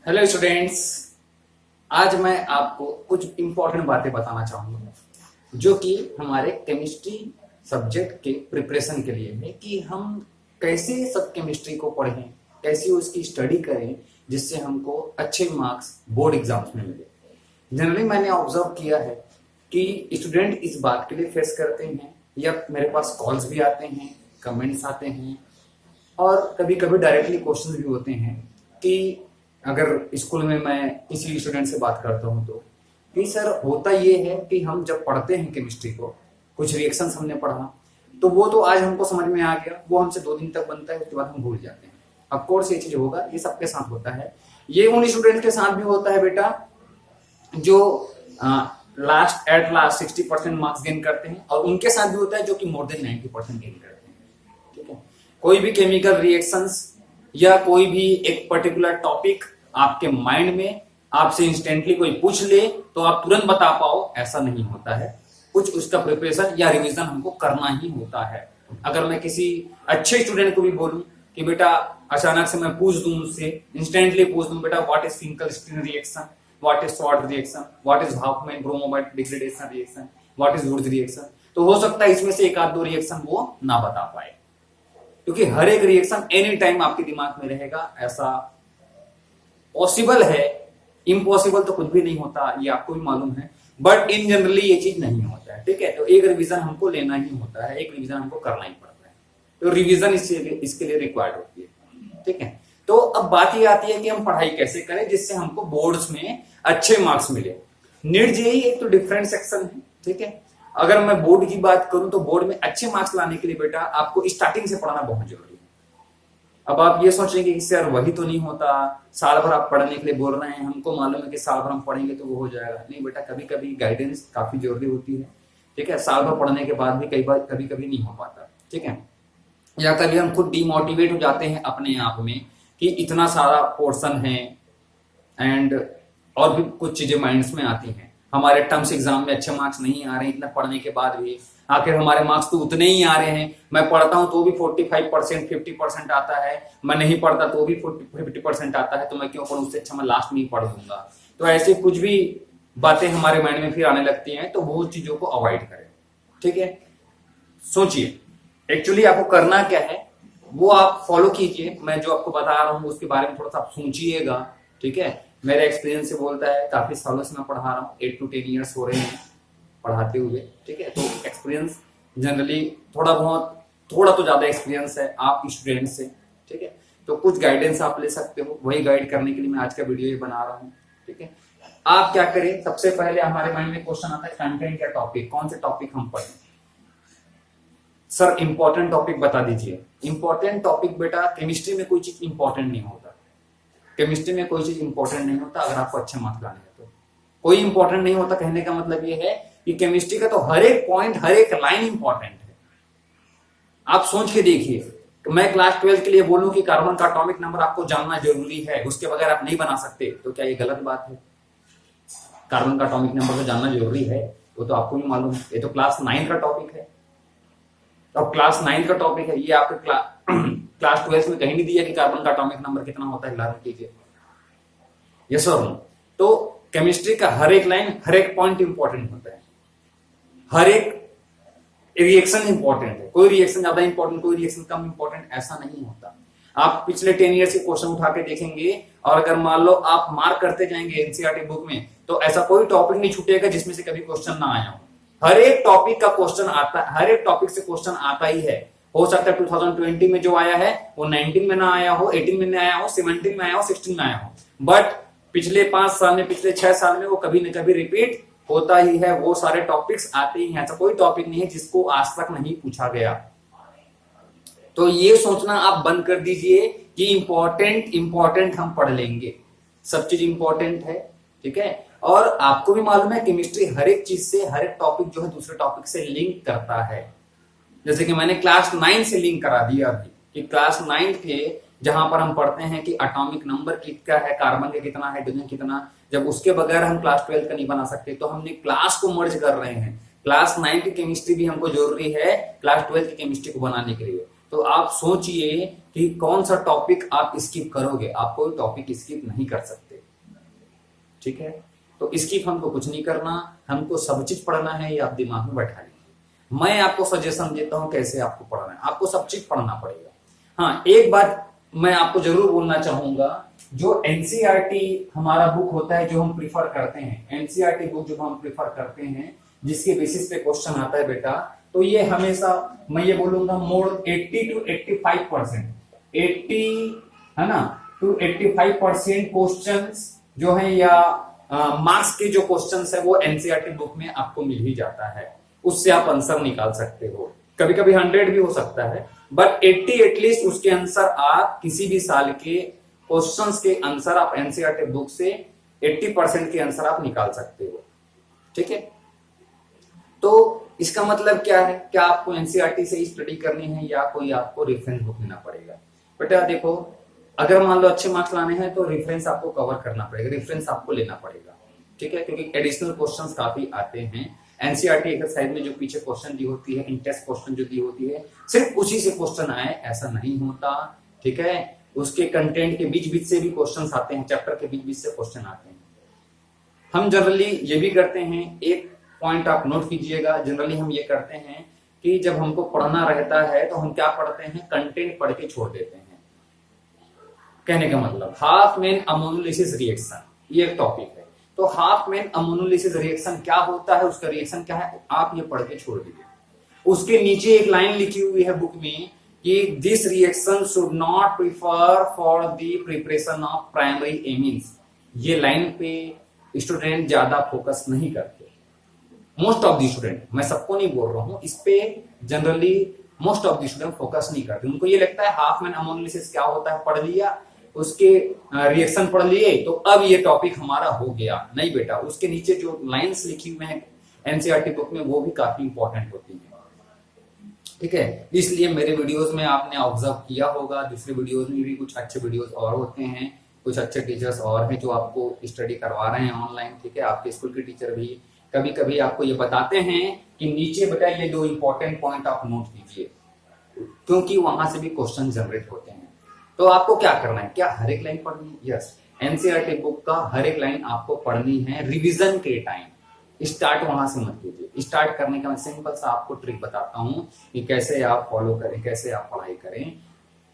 Hello students. आज मैं आपको कुछ इंपॉर्टेंट बातें बताना चाहूंगा जो कि हमारे केमिस्ट्री सब्जेक्ट के प्रिपरेशन के लिए है कि हम कैसे सब केमिस्ट्री को पढ़ें, कैसे उसकी स्टडी करें जिससे हमको अच्छे मार्क्स बोर्ड एग्जाम्स में मिले। जनरली मैंने ऑब्जर्व किया है कि स्टूडेंट इस बात के लिए फेस करते हैं या मेरे पास कॉल्स भी आते हैं, कमेंट्स आते हैं और कभी कभी डायरेक्टली क्वेश्चन भी होते हैं कि अगर स्कूल में मैं किसी स्टूडेंट से बात करता हूँ तो कि सर होता ये है कि हम जब पढ़ते हैं केमिस्ट्री को, कुछ रिएक्शंस हमने पढ़ा तो वो तो आज हमको समझ में आ गया, वो हमसे 2 दिन तक बनता है, उसके बाद हम भूल जाते हैं। ऑफकोर्स ये चीज होगा, ये सबके साथ होता है। ये उन स्टूडेंट के साथ भी होता है बेटा जो एट लास्ट 60% मार्क्स गेन करते हैं, और उनके साथ भी होता है जो कि मोर देन 90% गेन करते हैं। ठीक है, कोई भी केमिकल रिएक्शंस या कोई भी एक पर्टिकुलर टॉपिक आपके माइंड में आपसे इंस्टेंटली कोई पूछ ले तो आप तुरंत बता पाओ, ऐसा नहीं होता है। कुछ उसका प्रिपरेशन या रिवीजन हमको करना ही होता है। अगर मैं किसी अच्छे स्टूडेंट को भी बोलूं कि बेटा अचानक से मैं पूछ दूं, मुझसे इंस्टेंटली पूछ दूं बेटा what is Finkelstein reaction, what is Swarts reaction, what is Hofmann bromamide degradation reaction, what is Wurtz reaction, तो हो सकता है इसमें से एक आध दो रिएक्शन वो ना बता पाए, क्योंकि हर एक रिएक्शन एनी टाइम आपके दिमाग में रहेगा। ऐसा पॉसिबल है, इम्पॉसिबल तो कुछ भी नहीं होता, ये आपको भी मालूम है, बट इन जनरली ये चीज नहीं होता है। ठीक है, तो एक रिवीजन हमको लेना ही होता है, एक रिवीजन हमको करना ही पड़ता है, तो रिवीजन इसके लिए रिक्वायर्ड होती है। ठीक है, तो अब बात ये आती है कि हम पढ़ाई कैसे करें जिससे हमको बोर्ड्स में अच्छे मार्क्स मिले। नीट जेईई एक तो डिफरेंट सेक्शन है। ठीक है, अगर मैं बोर्ड की बात करूं तो बोर्ड में अच्छे मार्क्स लाने के लिए बेटा आपको स्टार्टिंग से पढ़ना बहुत जरूरी है। अब आप ये सोचेंगे कि सर वही तो नहीं होता, साल भर आप पढ़ने के लिए बोल रहे हैं, हमको मालूम है कि साल भर हम पढ़ेंगे तो वो हो जाएगा। नहीं बेटा, कभी कभी गाइडेंस काफी जरूरी होती है। ठीक है, साल भर पढ़ने के बाद भी कभी कभी नहीं हो पाता। ठीक है, या कभी हम खुद डिमोटिवेट हो जाते हैं अपने आप में कि इतना सारा पोर्शन है एंड और भी कुछ चीजें माइंड्स में आती हैं। हमारे टर्म्स एग्जाम में अच्छे मार्क्स नहीं आ रहे हैं इतना पढ़ने के बाद भी, आखिर हमारे मार्क्स तो उतने ही आ रहे हैं। मैं पढ़ता हूं तो भी 45% 50% आता है, मैं नहीं पढ़ता तो भी 50% आता है, तो मैं क्यों पढ़ूं, उससे अच्छा मैं लास्ट में ही पढ़ दूंगा। तो ऐसे कुछ भी बातें हमारे माइंड में फिर आने लगती हैं, तो वो चीजों को अवॉइड करें। ठीक है, सोचिए एक्चुअली आपको करना क्या है वो आप फॉलो कीजिए। मैं जो आपको बता रहा हूँ उसके बारे में थोड़ा सा आप सोचिएगा। ठीक है, मेरे एक्सपीरियंस से बोलता है, काफी सालों से मैं पढ़ा रहा हूँ, 8 to 10 ईयर्स हो रहे हैं पढ़ाते हुए। ठीक है, तो एक्सपीरियंस जनरली थोड़ा तो ज्यादा एक्सपीरियंस है आप स्टूडेंट से। ठीक है, तो कुछ गाइडेंस आप ले सकते हो, वही गाइड करने के लिए मैं आज का वीडियो ये बना रहा हूँ। ठीक है, आप क्या करें, सबसे पहले हमारे माइंड में क्वेश्चन आता है कंटेंट या टॉपिक, कौन से टॉपिक हम पढ़ें। सर इंपॉर्टेंट टॉपिक बता दीजिए। इंपॉर्टेंट टॉपिक बेटा, केमिस्ट्री में कोई चीज इंपॉर्टेंट नहीं होता, केमिस्ट्री में कोई चीज इंपॉर्टेंट नहीं होता। अगर आपको अच्छे मार्क्स लाने हैं तो कोई इंपॉर्टेंट नहीं होता। कहने का मतलब ये है कि केमिस्ट्री का तो हर एक पॉइंट, हर एक लाइन इंपॉर्टेंट है। आप सोच के देखिए, मैं क्लास 12 के लिए बोलूं कि कार्बन का एटॉमिक नंबर आपको जानना जरूरी है, उसके बगैर आप नहीं बना सकते, तो क्या ये गलत बात है? कार्बन का एटॉमिक नंबर तो जानना जरूरी है, वो तो आपको भी मालूम है। ये तो क्लास 9 का टॉपिक है। अब क्लास 9 का टॉपिक है, ये आपके क्लास 12 में कहीं नहीं दिया कि कार्बन का एटॉमिक नंबर कितना होता है, लर्न कीजिए। यस और नो? तो केमिस्ट्री का हर एक लाइन, हर एक पॉइंट इंपॉर्टेंट होता है, हर एक रिएक्शन इंपॉर्टेंट है। कोई रिएक्शन ज्यादा इंपॉर्टेंट, कोई रिएक्शन कम इंपॉर्टेंट, ऐसा नहीं होता। आप पिछले 10 ईयर के क्वेश्चन उठा के देखेंगे और अगर मान लो आप मार्क करते जाएंगे एनसीईआरटी बुक में, तो ऐसा कोई टॉपिक नहीं छूटेगा जिसमें से कभी क्वेश्चन ना आया हो। हर एक टॉपिक का क्वेश्चन आता है, हर एक टॉपिक से क्वेश्चन आता ही है। हो सकता है 2020 में जो आया है वो 19 में ना आया हो, 18 में ना आया हो, 17 में आया हो, 16 में आया हो, बट पिछले 5 साल में, पिछले 6 साल में वो कभी न कभी रिपीट होता ही है। वो सारे टॉपिक्स आते ही हैं, ऐसा कोई टॉपिक नहीं है जिसको आज तक नहीं पूछा गया। तो ये सोचना आप बंद कर दीजिए कि इंपॉर्टेंट हम पढ़ लेंगे, सब चीज इंपॉर्टेंट है। ठीक है, और आपको भी मालूम है केमिस्ट्री हर एक चीज से, हर एक टॉपिक जो है दूसरे टॉपिक से लिंक करता है। जैसे कि मैंने क्लास 9 से लिंक करा दिया अभी कि क्लास 9 के जहां पर हम पढ़ते हैं कि एटॉमिक नंबर क्या है, कार्बन का कितना, हाइड्रोजन कितना, जब उसके बगैर हम क्लास 12 का नहीं बना सकते, तो हमने क्लास को मर्ज कर रहे हैं। क्लास 9 की केमिस्ट्री भी हमको जरूरी है क्लास 12 की केमिस्ट्री को बनाने के लिए। तो आप सोचिए कि कौन सा टॉपिक आप स्किप करोगे, आप कोई टॉपिक स्किप नहीं कर सकते। ठीक है। तो इसकी हमको कुछ नहीं करना, हमको सब चीज पढ़ना है, ये आप दिमाग में बैठा लीजिए। मैं आपको सजेशन देता हूं कैसे आपको पढ़ना है, आपको सब चीज पढ़ना पड़ेगा। हाँ, एक बात मैं आपको जरूर बोलना चाहूंगा, जो एनसीईआरटी हमारा बुक होता है जो हम प्रीफर करते हैं, एनसीईआरटी बुक जो हम प्रीफर करते हैं जिसके बेसिस पे क्वेश्चन आता है बेटा, तो ये हमेशा मैं ये बोलूंगा मोर 80 to 85%, 80 है ना टू 85% क्वेश्चंस जो है या मार्क्स के जो क्वेश्चंस है वो एनसीईआरटी बुक में आपको मिल ही जाता है, उससे आप आंसर निकाल सकते हो। कभी कभी 100 भी हो सकता है, बट 80 एटलीस्ट उसके आंसर आप किसी भी साल के क्वेश्चंस के आंसर आप एनसीईआरटी बुक से 80% के आंसर आप निकाल सकते हो, ठीक है। तो इसका मतलब क्या है, क्या आपको एनसीईआरटी से ही स्टडी करनी है या कोई आपको रेफरेंस बुक लेना पड़ेगा? बेटा देखो, अगर मान लो अच्छे मार्क्स लाने हैं तो रेफरेंस आपको कवर करना पड़ेगा, रेफरेंस आपको लेना पड़ेगा, ठीक है, क्योंकि एडिशनल क्वेश्चंस काफी आते हैं। एनसीईआरटी एक्सरसाइज में जो पीछे क्वेश्चन दी होती है, इन टेस्ट क्वेश्चन जो दी होती है, सिर्फ उसी से क्वेश्चन आए ऐसा नहीं होता, ठीक है। उसके कंटेंट के बीच बीच से भी क्वेश्चन आते हैं, चैप्टर के बीच बीच से क्वेश्चन आते हैं। हम जनरली ये भी करते हैं, एक पॉइंट आप नोट कीजिएगा, जनरली हम ये करते हैं कि जब हमको पढ़ना रहता है तो हम क्या पढ़ते हैं, कंटेंट पढ़ के छोड़ देते हैं। कहने का मतलब हाफ मेन अमोनोलिसिस रिएक्शन, ये एक टॉपिक है। तो हाफ मेन अमोनोलिसिस रिएक्शन क्या होता है, उसका रिएक्शन क्या है, आप ये पढ़ के छोड़ दीजिए। उसके नीचे एक लाइन लिखी हुई है बुक में कि this reaction should not prefer for the preparation of primary एमिन्स। ये लाइन पे स्टूडेंट ज्यादा फोकस नहीं करते, मोस्ट ऑफ द स्टूडेंट, मैं सबको नहीं बोल रहा हूं, इस पे generally most of the student focus नहीं करते। उनको ये लगता है हाफ मैन अमोनोलिसिस क्या होता है पढ़ लिया, उसके रिएक्शन पढ़ लिए तो अब ये टॉपिक हमारा हो गया। नहीं बेटा, उसके नीचे जो लाइंस लिखी हुई हैं एनसीईआरटी बुक में वो भी काफी इंपॉर्टेंट होती है, ठीक है। इसलिए मेरे वीडियोस में आपने ऑब्जर्व किया होगा, दूसरे वीडियोस में भी कुछ अच्छे वीडियोस और होते हैं, कुछ अच्छे टीचर्स और हैं जो आपको स्टडी करवा रहे हैं ऑनलाइन, ठीक है। आपके स्कूल के टीचर भी कभी कभी आपको ये बताते हैं कि नीचे बेटा ये 2 इंपॉर्टेंट पॉइंट आप नोट कीजिए, क्योंकि वहां से भी क्वेश्चन जनरेट होते हैं। तो आपको क्या करना है, क्या हर एक लाइन पढ़नी है? यस, एनसीईआरटी बुक का हर एक लाइन आपको पढ़नी है रिवीजन के टाइम। स्टार्ट वहां से मत कीजिए, स्टार्ट करने का मैं सिंपल सा आपको ट्रिक बताता हूं कि कैसे आप फॉलो करें, कैसे आप पढ़ाई करें।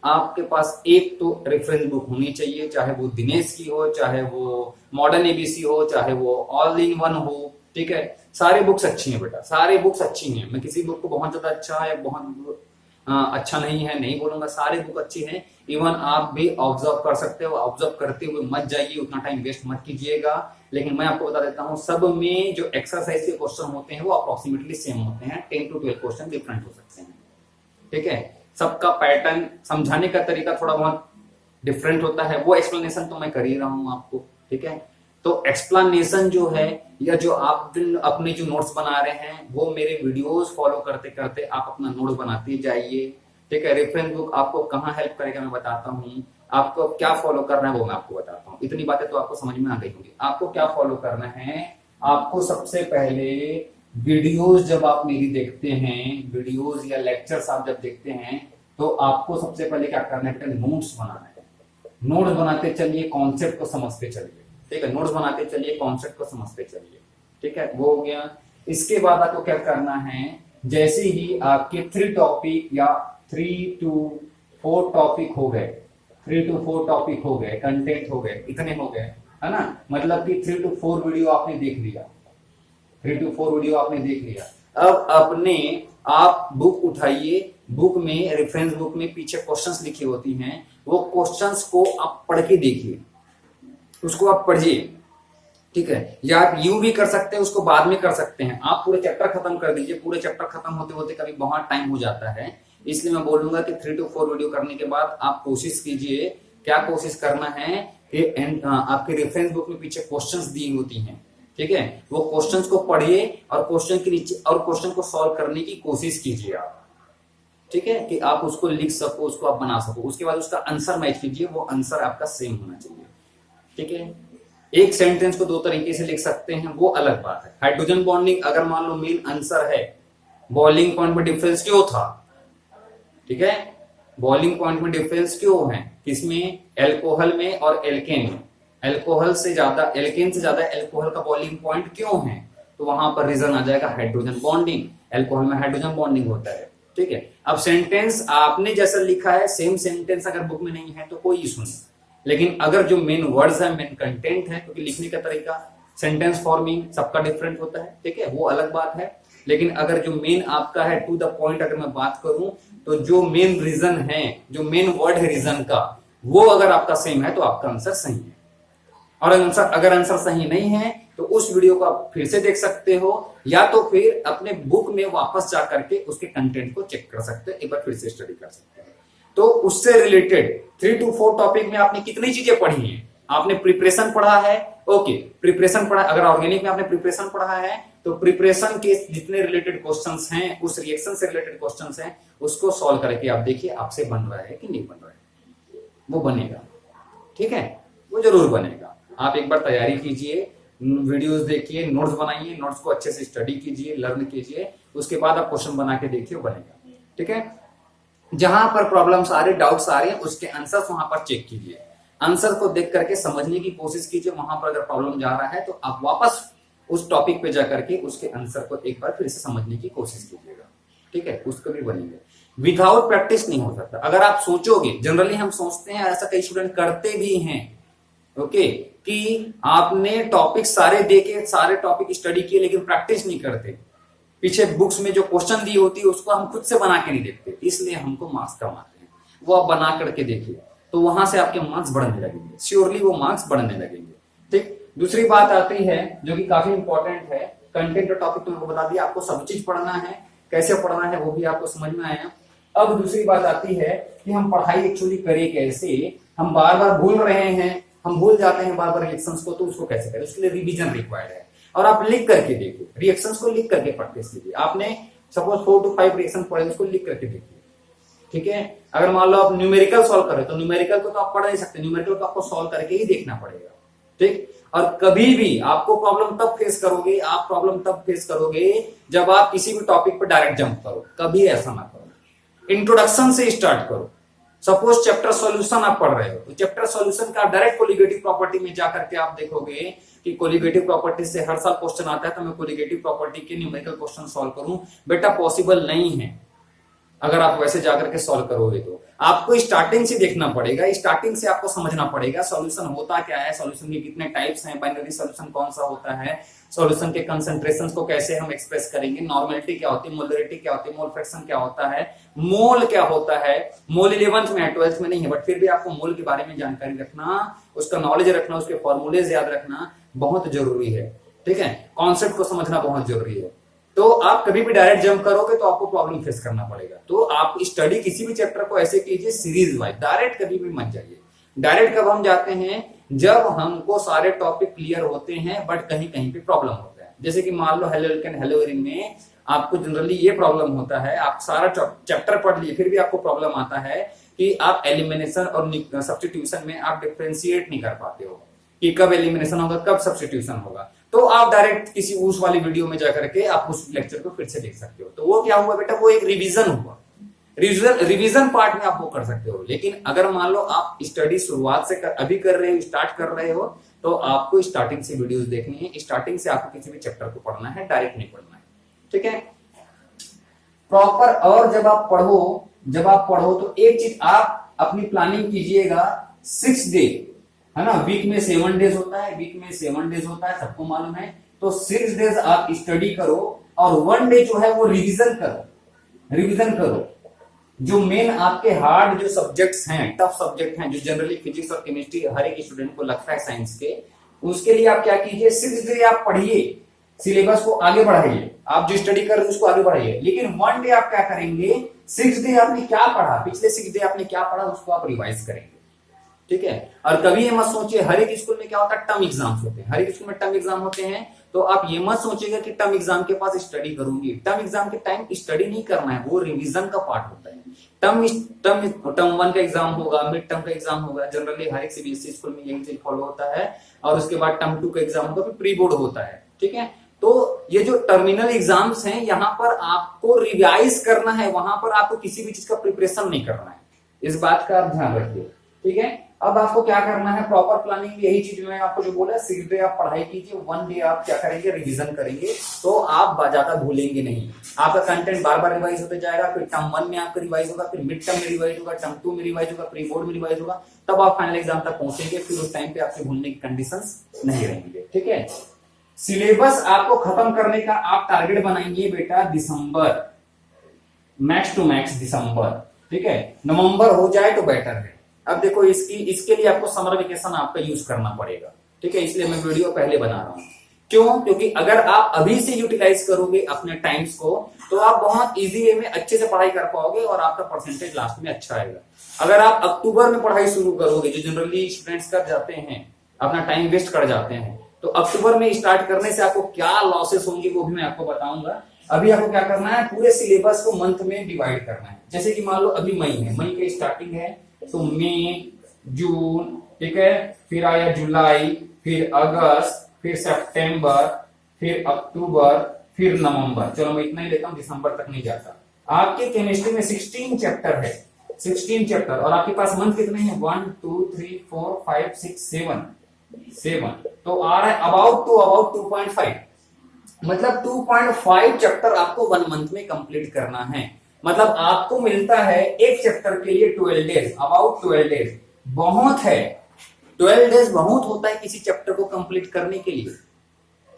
आपके पास एक तो रेफरेंस बुक होनी चाहिए, चाहे वो दिनेश की हो, चाहे वो मॉडर्न एबीसी हो, चाहे वो ऑल इन वन हो, ठीक है। सारे बुक्स अच्छी हैं बेटा, सारे बुक्स अच्छी हैं, मैं किसी बुक को बहुत ज्यादा अच्छा है बहुत अच्छा नहीं है नहीं बोलूंगा, सारे बुक अच्छी हैं। इवन आप भी ऑब्जर्व कर सकते हो, ऑब्जर्व करते हुए मत जाइए, उतना टाइम वेस्ट मत कीजिएगा। लेकिन मैं आपको बता देता हूं, सब में जो एक्सरसाइज के क्वेश्चन होते हैं वो अप्रोक्सीमेटली सेम होते हैं, 10 to 12 क्वेश्चन डिफरेंट हो सकते हैं, ठीक है। सबका पैटर्न समझाने का तरीका थोड़ा बहुत डिफरेंट होता है, वो एक्सप्लेनेशन तो मैं कर ही रहा हूं आपको, ठीक है। तो एक्सप्लेनेशन जो है या जो आप अपने जो नोट्स बना रहे हैं वो मेरे वीडियोस फॉलो करते करते आप अपना नोट बनाते जाइए, ठीक है। रेफरेंस बुक आपको कहाँ हेल्प करेगा मैं बताता हूँ, आपको क्या फॉलो करना है वो मैं आपको बताता हूँ। इतनी बातें तो आपको समझ में आ गई होंगी। आपको क्या फॉलो करना है, आपको सबसे पहले वीडियोस जब आप मेरी देखते हैं, वीडियोस या लेक्चर्स आप जब देखते हैं तो आपको सबसे पहले क्या करना है, नोट्स बनाना है। नोट्स बनाते चलिए, कॉन्सेप्ट को समझते चलिए, ठीक है। नोट्स बनाते चलिए, कॉन्सेप्ट को समझते चलिए, ठीक है। वो हो गया। इसके बाद आपको क्या करना है, जैसे ही आपके 3 टॉपिक या 3 to 4 टॉपिक हो गए, 3 to 4 टॉपिक हो गए, कंटेंट हो गए, इतने हो गए, है ना, मतलब कि 3 to 4 वीडियो आपने देख लिया, 3 to 4 वीडियो आपने देख लिया। अब अपने आप बुक उठाइए, बुक में रेफरेंस बुक में पीछे क्वेश्चंस लिखी होती हैं, वो क्वेश्चंस को आप पढ़ के देखिए, उसको आप पढ़िए, ठीक है। या आप यूं भी कर सकते हैं, उसको बाद में कर सकते हैं, आप पूरे चैप्टर खत्म कर दीजिए। पूरे चैप्टर खत्म होते होते कभी बहुत टाइम हो जाता है, इसलिए मैं बोलूंगा कि 3 to 4 वीडियो करने के बाद आप कोशिश कीजिए, क्या कोशिश करना है कि आपके रेफरेंस बुक में पीछे क्वेश्चंस दी होती हैं, ठीक है, वो क्वेश्चंस को पढ़िए और क्वेश्चन के नीचे और क्वेश्चन को सॉल्व करने की कोशिश कीजिए आप, ठीक है, कि आप उसको लिख सको, उसको आप बना सको। उसके बाद उसका आंसर मैच कीजिए, वो आंसर आपका सेम होना चाहिए, ठीक है। एक सेंटेंस को 2 तरीके से लिख सकते हैं, वो अलग बात है। हाइड्रोजन बॉन्डिंग अगर मान लो मेन आंसर है, बॉइलिंग पॉइंट में डिफरेंस क्यों था, ठीक है, बॉइलिंग पॉइंट में डिफरेंस क्यों है, किसमें, एल्कोहल में और एल्केन में, अल्कोहल से ज्यादा, एल्केन से ज्यादा अल्कोहल का बॉइलिंग पॉइंट क्यों है? तो वहां पर रीजन आ जाएगा हाइड्रोजन बॉन्डिंग। अल्कोहल में हाइड्रोजन बॉन्डिंग होता है। ठीक है, अब सेंटेंस आपने जैसा लिखा है सेम सेंटेंस अगर बुक में नहीं है तो कोई इशू नहीं, लेकिन अगर जो मेन वर्ड्स है, मेन कंटेंट है, क्योंकि लिखने का तरीका, सेंटेंस फॉर्मिंग सबका डिफरेंट होता है, ठीक है, वो अलग बात है। लेकिन अगर जो मेन आपका है टू द पॉइंट अगर मैं बात करूं तो जो मेन रीजन है, जो मेन वर्ड है रीजन का, वो अगर आपका सेम है तो आपका आंसर सही है। और अगर आंसर सही नहीं है तो उस वीडियो को आप फिर से देख सकते हो, या तो फिर अपने बुक में वापस जा करके उसके कंटेंट को चेक कर सकते हो, एक बार फिर से स्टडी कर सकते हो। तो उससे रिलेटेड 3 to 4 टॉपिक में आपने कितनी चीजें पढ़ी हैं? आपने प्रिपरेशन पढ़ा है, ओके, प्रिपरेशन पढ़ा। अगर ऑर्गेनिक में आपने प्रिपरेशन पढ़ा है तो प्रिपरेशन के जितने रिलेटेड क्वेश्चंस हैं, उस रिएक्शन से रिलेटेड क्वेश्चंस हैं, उसको सॉल्व करके आप देखिए आपसे बन रहा है कि नहीं बन रहा है। वो बनेगा, ठीक है, वो जरूर बनेगा। आप एक बार तैयारी कीजिए, वीडियोस देखिए, नोट्स बनाइए, नोट्स को अच्छे से स्टडी कीजिए, लर्न कीजिए, उसके बाद आप क्वेश्चन बना के देखिए, बनेगा। ठीक है, जहां पर प्रॉब्लम्स आ रही, डाउट्स आ रहे हैं, उसके आंसर्स वहां पर चेक कीजिए, आंसर को देख करके समझने की कोशिश कीजिए। वहां पर अगर प्रॉब्लम जा रहा है तो आप वापस उस टॉपिक पे जाकर के उसके आंसर को एक बार फिर से समझने की कोशिश कीजिएगा। ठीक है, उसको भी बनेंगे। विदाउट प्रैक्टिस नहीं हो सकता। अगर आप सोचोगे, जनरली हम सोचते हैं, ऐसा कई स्टूडेंट करते भी हैं, ओके, कि आपने टॉपिक सारे देखे, सारे टॉपिक स्टडी किए, लेकिन प्रैक्टिस नहीं करते। पीछे बुक्स में जो क्वेश्चन दी होती है उसको हम खुद से बना के नहीं देखते, इसलिए हमको मार्क्स कम आते हैं। वो आप बना करके देखिए तो वहां से आपके मार्क्स बढ़ने लगेंगे, श्योरली वो मार्क्स बढ़ने लगेंगे। ठीक, दूसरी बात आती है जो कि काफी इंपॉर्टेंट है, कंटेंट और टॉपिक तुमको बता दिया, आपको सब चीज पढ़ना है, कैसे पढ़ना है वो भी आपको समझ में आया। अब दूसरी बात आती है कि हम पढ़ाई एक्चुअली करें कैसे। हम बार बार भूल रहे हैं, हम भूल जाते हैं बार बार रिएक्शंस को, तो उसको कैसे करें? उसके लिए रिवीजन रिक्वायर्ड है। और आप लिख करके देखिए, रिएक्शंस को लिख करके प्रैक्टिस कीजिए। आपने सपोज 4 to 5 रिएक्शन पढ़े, उसको लिख करके देखिए। ठीक है, अगर मान लो आप न्यूमेरिकल सॉल्व करें तो न्यूमेरिकल को तो आप पढ़ नहीं सकते, न्यूमेरिकल को आपको सॉल्व करके ही देखना पड़ेगा। ठीक, और कभी भी आपको प्रॉब्लम तब फेस करोगे, आप प्रॉब्लम तब फेस करोगे जब आप किसी भी टॉपिक पर डायरेक्ट जंप करो। कभी ऐसा ना करो, इंट्रोडक्शन से स्टार्ट करो। सपोज चैप्टर सॉल्यूशन आप पढ़ रहे हो तो चैप्टर सॉल्यूशन का डायरेक्ट कोलिगेटिव प्रॉपर्टी में जाकर के आप देखोगे कि कोलिगेटिव प्रॉपर्टी से हर साल क्वेश्चन आता है, तो मैं कोलिगेटिव प्रॉपर्टी के न्यूमेरिकल क्वेश्चन सॉल्व करूं, बेटा पॉसिबल नहीं है। अगर आप वैसे जाकर के सॉल्व करोगे तो आपको स्टार्टिंग से देखना पड़ेगा, स्टार्टिंग से आपको समझना पड़ेगा सॉल्यूशन होता क्या है, सॉल्यूशन के कितने टाइप्स हैं, बाइनरी सॉल्यूशन कौन सा होता है, सॉल्यूशन के कंसंट्रेशंस को कैसे हम एक्सप्रेस करेंगे, नॉर्मेलिटी क्या होती है, मोलरिटी क्या होती है, मोल फ्रैक्शन क्या होता है, मोल क्या होता है। मोल 11th में है, 12th में नहीं है, बट फिर भी आपको मोल के बारे में जानकारी रखना, उसका नॉलेज रखना, उसके फॉर्मूलेज याद रखना बहुत जरूरी है। ठीक है, कॉन्सेप्ट को समझना बहुत जरूरी है। तो आप कभी भी डायरेक्ट जंप करोगे तो आपको प्रॉब्लम फेस करना पड़ेगा। तो आप स्टडी किसी भी चैप्टर को ऐसे कीजिए सीरीज वाइज, डायरेक्ट कभी भी मत जाइए। डायरेक्ट कब हम जाते हैं? जब हमको सारे टॉपिक क्लियर होते हैं बट कहीं कहीं पे प्रॉब्लम होता है। जैसे कि मान लो हेलो एल्केन हेलो एरिन में आपको जनरली ये प्रॉब्लम होता है, आप सारा चैप्टर पढ़ लिए फिर भी आपको प्रॉब्लम आता है कि आप एलिमिनेशन और सब्स्टिट्यूशन में आप डिफरेंशिएट नहीं कर पाते हो कि कब एलिमिनेशन होगा कब सब्स्टिट्यूशन होगा। तो आप डायरेक्ट किसी उस वाली वीडियो में जाकर के आप उस लेक्चर को फिर से देख सकते हो। तो वो क्या हुआ बेटा, वो एक रिवीजन हुआ। रिवीजन पार्ट में आप वो कर सकते हो। लेकिन अगर मान लो आप स्टडी शुरुआत से अभी कर रहे हो, स्टार्ट कर रहे हो, तो आपको स्टार्टिंग से वीडियोस देखनी है, स्टार्टिंग से आपको किसी भी चैप्टर को पढ़ना है, डायरेक्ट नहीं पढ़ना है। ठीक है, प्रॉपर। और जब आप पढ़ो तो एक चीज आप अपनी प्लानिंग कीजिएगा, 6 डे है ना, वीक में 7 डेज होता है, वीक में 7 डेज होता है, सबको मालूम है। तो 6 डेज आप स्टडी करो और 1 डे जो है वो रिवीजन करो। जो मेन आपके हार्ड जो सब्जेक्ट्स हैं, टफ सब्जेक्ट हैं, जो जनरली फिजिक्स और केमिस्ट्री हर एक स्टूडेंट को लगता है साइंस के, उसके लिए आप क्या कीजिए, 6 डे आप पढ़िए, सिलेबस को आगे बढ़ाइए, आप जो स्टडी कर रहे हैं उसको आगे बढ़ाइए। लेकिन 1 डे आप क्या करेंगे, 6 डे आपने क्या पढ़ा, पिछले 6 डे आपने क्या पढ़ा, उसको आप रिवाइज करेंगे। ठीक है, और कभी ये मत सोचिए, हर एक स्कूल में क्या होता है, टर्म एग्जाम्स होते हैं, हर एक स्कूल में टर्म एग्जाम होते हैं। तो आप ये मत सोचिएगा कि टर्म एग्जाम के पास स्टडी करूंगी। टर्म एग्जाम के टाइम स्टडी नहीं करना है, वो रिवीजन का पार्ट होता है। टर्म 1 का एग्जाम होगा, मिड टर्म का एग्जाम होगा, जनरली हर एक सीबीएसई स्कूल में यही चीज फॉलो होता है। और उसके बाद टर्म 2 का एग्जाम होगा, फिर प्री बोर्ड होता है। ठीक है, तो ये जो टर्मिनल एग्जाम्स हैं, यहाँ पर आपको रिवाइज करना है, वहां पर आपको किसी भी चीज का प्रिपरेशन नहीं करना है। इस बात का आप ध्यान रखिए। ठीक है। अब आपको क्या करना है, प्रॉपर प्लानिंग, यही चीज मैं आपको जो बोला, 6 डे आप पढ़ाई कीजिए, 1 डे आप क्या करेंगे, रिवीजन करेंगे, तो आप ज्यादा भूलेंगे नहीं। आपका कंटेंट बार बार रिवाइज होते जाएगा, फिर टर्म 1 में आपका रिवाइज होगा, फिर मिड टर्म में रिवाइज होगा, टर्म 2 में रिवाइज होगा, प्री बोर्ड में रिवाइज होगा, तब आप फाइनल एग्जाम तक पहुंचेंगे, फिर उस टाइम पे आपके भूलने की कंडीशंस नहीं रहेंगे। ठीक है। सिलेबस आपको खत्म करने का आप टारगेट बनाएंगे बेटा दिसंबर, मैक्स टू मैक्स दिसंबर। ठीक है, नवंबर हो जाए तो बेटर है। अब देखो इसके लिए आपको समर वेकेशन आपका यूज करना पड़ेगा। ठीक है, इसलिए मैं वीडियो पहले बना रहा हूं। क्यों? क्योंकि अगर आप अभी से यूटिलाइज करोगे अपने टाइम्स को, तो आप बहुत इजी वे में अच्छे से पढ़ाई कर पाओगे और आपका परसेंटेज लास्ट में अच्छा आएगा। अगर आप अक्टूबर में पढ़ाई शुरू करोगे, जो जनरली स्टूडेंट्स कर जाते हैं, अपना टाइम वेस्ट कर जाते हैं, तो अक्टूबर में स्टार्ट करने से आपको क्या लॉसेस होंगे वो भी मैं आपको बताऊंगा। अभी आपको क्या करना है, पूरे सिलेबस को मंथ में डिवाइड करना है। जैसे कि मान लो अभी मई है, मई की स्टार्टिंग है, तो मई, जून, ठीक है, फिर आया जुलाई, फिर अगस्त, फिर सितंबर, फिर अक्टूबर, फिर नवंबर। चलो मैं इतना ही लेता हूं, दिसंबर तक नहीं जाता। आपके केमिस्ट्री में 16 चैप्टर है, 16 चैप्टर, और आपके पास मंथ कितने हैं, 1 2 3 4 5 6 7, तो आ रहा है अबाउट 2.5, मतलब 2.5 चैप्टर आपको 1 मंथ में कंप्लीट करना है। मतलब आपको मिलता है एक चैप्टर के लिए 12 डेज, अबाउट 12 डेज बहुत है। 12 डेज बहुत होता है किसी चैप्टर को कंप्लीट करने के लिए।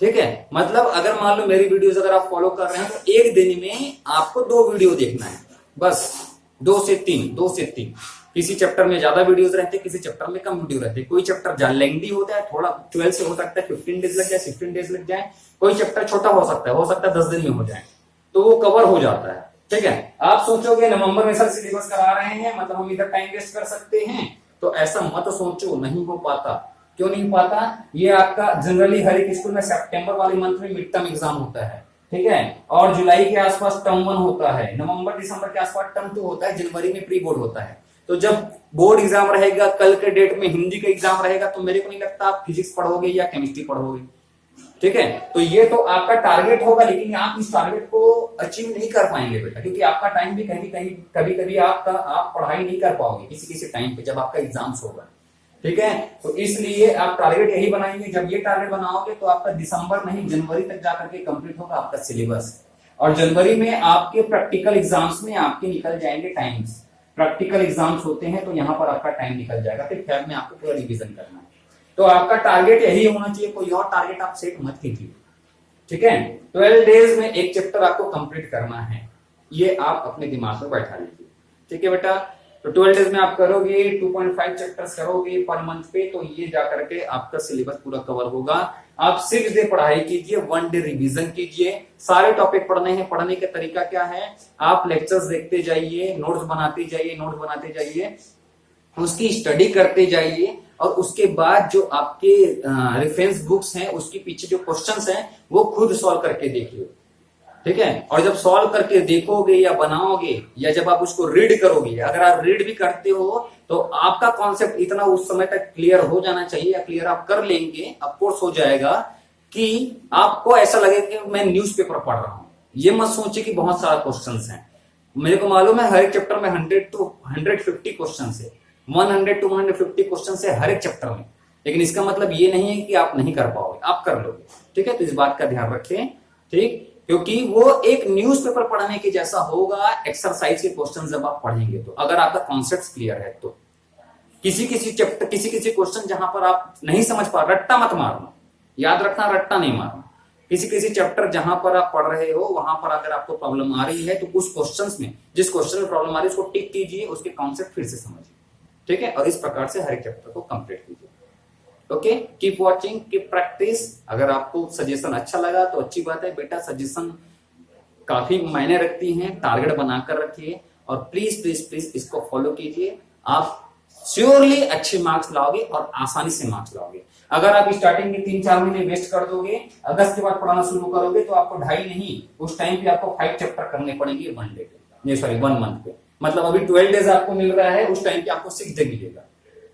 ठीक है, मतलब अगर मान लो मेरी वीडियोस अगर आप फॉलो कर रहे हैं, तो एक दिन में आपको 2 वीडियो देखना है, बस 2 से 3। किसी चैप्टर में ज्यादा वीडियोस रहते हैं, किसी चैप्टर में कम वीडियो रहते हैं। कोई चैप्टर ज्यादा लेंथी होता है, थोड़ा 12 से हो सकता है 15 डेज लग जाए, 16 डेज लग जाए। कोई चैप्टर छोटा हो सकता है 10 दिन में हो जाए, तो वो कवर हो जाता है। ठीक है, आप सोचोगे नवंबर में सर सिलेबस करा रहे हैं, मतलब हम इधर टाइम वेस्ट कर सकते हैं, तो ऐसा मत सोचो, नहीं हो पाता। क्यों नहीं पाता? ये आपका जनरली हर एक स्कूल में सितंबर वाले मंथ में मिड टर्म एग्जाम होता है, ठीक है, और जुलाई के आसपास टर्म 1 होता है, नवंबर दिसंबर के आसपास टर्म 2 होता है, जनवरी में प्री बोर्ड होता है। तो जब बोर्ड एग्जाम रहेगा, कल के डेट में हिंदी का एग्जाम रहेगा, तो मेरे को नहीं लगता आप फिजिक्स पढ़ोगे या केमिस्ट्री पढ़ोगे। ठीक है, तो ये तो आपका टारगेट होगा, लेकिन आप इस टारगेट को अचीव नहीं कर पाएंगे बेटा, क्योंकि आपका टाइम भी कभी कभी आप पढ़ाई नहीं कर पाओगे किसी टाइम पे जब आपका एग्जाम्स होगा। ठीक है, तो इसलिए आप टारगेट यही बनाएंगे। जब ये टारगेट बनाओगे तो आपका दिसंबर नहीं जनवरी तक जाकर के कंप्लीट होगा आपका सिलेबस, और जनवरी में आपके प्रैक्टिकल एग्जाम्स में आपके निकल जाएंगे टाइम्स। प्रैक्टिकल एग्जाम्स होते हैं तो यहाँ पर आपका टाइम निकल जाएगा, फिर फेब में आपको पूरा रिविजन करना है। तो आपका टारगेट यही होना चाहिए, कोई और टारगेट आप सेट मत कीजिए। ठीक है, 12 डेज में एक चैप्टर आपको कंप्लीट करना है, ये आप अपने दिमाग में बैठा लीजिए। ठीक है बेटा, तो 12 डेज में आप करोगे, 2.5 चैप्टर्स करोगे पर मंथ पे, तो ये जाकर के आपका सिलेबस पूरा कवर होगा। आप 6 डे पढ़ाई कीजिए, 1 डे रिवीजन कीजिए। सारे टॉपिक पढ़ने हैं। पढ़ने का तरीका क्या है, आप लेक्चर्स देखते जाइए, नोट्स बनाते जाइए, उसकी स्टडी करते जाइए, और उसके बाद जो आपके रेफरेंस बुक्स हैं उसके पीछे जो क्वेश्चंस हैं वो खुद सॉल्व करके देखिए। ठीक है, और जब सॉल्व करके देखोगे या बनाओगे, या जब आप उसको रीड करोगे, अगर आप रीड भी करते हो तो आपका कॉन्सेप्ट इतना उस समय तक क्लियर हो जाना चाहिए, या क्लियर आप कर लेंगे, ऑफकोर्स हो जाएगा, कि आपको ऐसा लगेगा कि मैं न्यूज़पेपर पढ़ रहा हूं। ये मत सोचिए कि बहुत सारा क्वेश्चंस हैं। मेरे को मालूम है हर एक चैप्टर में 100 to 150 क्वेश्चन है, 100 to 150 क्वेश्चन है हर एक चैप्टर में, लेकिन इसका मतलब ये नहीं है कि आप नहीं कर पाओगे, आप कर लोगे। ठीक है, तो इस बात का ध्यान रखें। ठीक, क्योंकि वो एक न्यूज़पेपर पढ़ने के जैसा होगा एक्सरसाइज के क्वेश्चन जब आप पढ़ेंगे, तो अगर आपका कॉन्सेप्ट क्लियर है तो किसी चैप्टर किसी क्वेश्चन जहां पर आप नहीं समझ पा, रट्टा मत मारना, याद रखना, रट्टा नहीं मारना। किसी चैप्टर जहां पर आप पढ़ रहे हो वहां पर अगर आपको प्रॉब्लम आ रही है, तो उस क्वेश्चंस में जिस क्वेश्चन में प्रॉब्लम आ रही है उसको टिक कीजिए, उसके कॉन्सेप्ट फिर से समझिए। ठीक है, और इस प्रकार से हर एक चैप्टर को कंप्लीट कीजिए। Okay, keep watching, keep practice. अगर आपको सजेशन अच्छा लगा तो अच्छी बात है बेटा, सजेशन काफी मायने रखती हैं, टारगेट बनाकर रखिए, और प्लीज प्लीज प्लीज इसको फॉलो कीजिए। आप श्योरली अच्छे मार्क्स लाओगे और आसानी से मार्क्स लाओगे। अगर आप स्टार्टिंग में 3-4 महीने वेस्ट कर दोगे, अगस्त के बाद पढ़ाना शुरू करोगे, तो आपको 2.5 नहीं, उस टाइम पे आपको 5 चैप्टर करने पड़ेंगे 1 डे पे, सॉरी 1 मंथ पे। मतलब अभी 12 डेज आपको मिल रहा है, उस टाइम पे आपको 6 डे मिलेगा।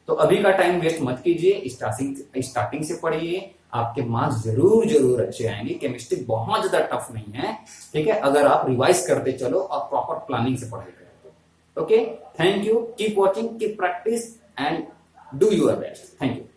तो अभी का टाइम वेस्ट मत कीजिए, स्टार्टिंग से पढ़िए, आपके मार्क्स जरूर अच्छे आएंगे। केमिस्ट्री बहुत ज्यादा टफ नहीं है। ठीक है, अगर आप रिवाइज करते चलो और प्रॉपर प्लानिंग से पढ़ाई करें तो। Okay, thank you, keep watching, keep practice. and do your best. Thank you.